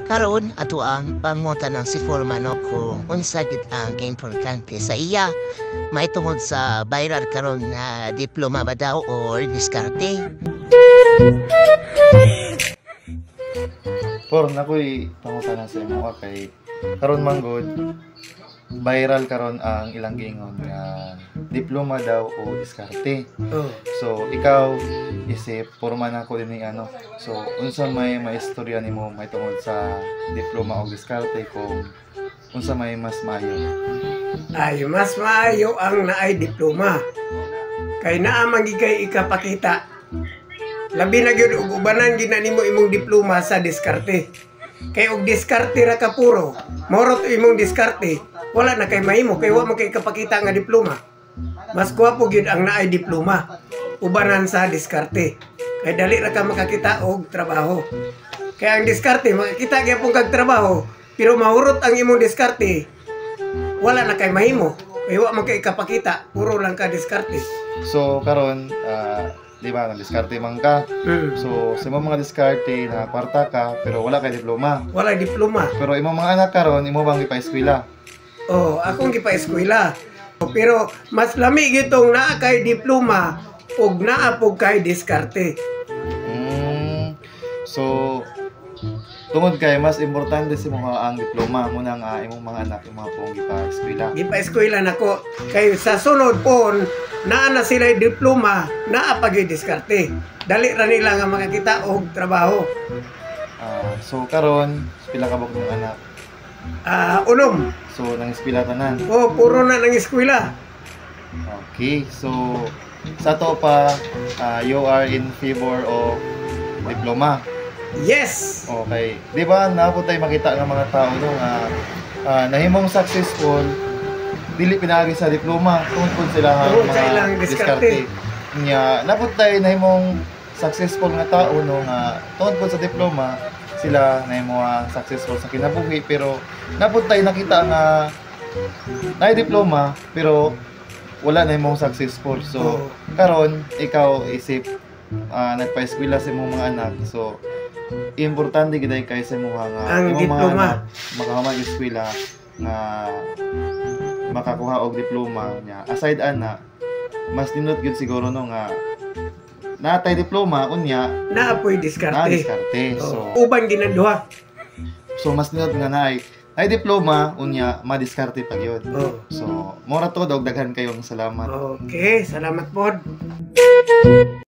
Karon ato ang pangutan ng si Foreman kung unsa gid ang importante sa iya may tungod sa viral karon na diploma ba daw or diskarte. Por nakoy pangutana sa imo kay karon manggod viral karon ang ilang gingon nga diploma daw o diskarte. So ikaw isip porma na ko dinhi ano. So unsa may maistorya nimo may tungod sa diploma o diskarte kung unsa may mas maayo? Ay mas maayo ang naay diploma. Kay naa man gid kay ikapakita. Labi na gyud og ubanan ginanimo imong diploma sa diskarte. Kay og diskarte ra ka puro, morot imong diskarte, wala na kay mahimo kay wa mo kay kapakita nga diploma. Mas gwapo gyud ang naay diploma ubanan sa diskarte. Kay dali ra ka makakita og trabaho. Kay ang diskarte makakita gyapon kag trabaho, pero mahurot ang imong diskarte, wala na kay mahimo. Kay wa man kay kapakita, puro lang ka diskarte. So karon di ba nag-diskarte man ka. So sa imong mga diskarte na kwarta ka pero wala kay diploma. Wala diploma. Pero imong mga anak karon imo bang gipa-eskwela? Oh, akong gipa-eskwela. Pero mas lami gitong naa kay diploma ug naa pug kay diskarte. So tungod kay mas importante si mo ang diploma mo nang imong mga anak imong mga pong gipa-eskwela. Gipa-eskwela nako kay sa sunod pon naa na sila diploma, naa pa gyud diskarte. Dali ra nila nga makakita og trabaho. So karon pila ka bug mong anak? Unom. So nang eskwela tanan. Oh, puro na nang eskwela. Okay. So sa to pa you are in favor of diploma. Yes. Okay. Di ba naabot tay makita ng mga tao no nga nahimong successful dili pinaagi sa diploma tungkol sila mga diskarte. Nya nabot tay nahimong successful nga tao no nga tungkol sa diploma sila nahimo successful sa kinabuhi pero nabot tay nakita nga naay diploma pero wala nahimong successful. So karon ikaw isip nagpa-eskwela sa imong mga anak. So importante gid kay sa imong ang diploma makahamag eskwela nga makakuha og diploma niya. Aside ana, mas nindot gyud siguro no nga natay diploma unya naapoy diskarte. Diskarte. So uban ginaduha. So mas nindot nga naay diploma unya madiskarte pa gyud. So mora to og daghan kayong salamat. Okay, salamat pod.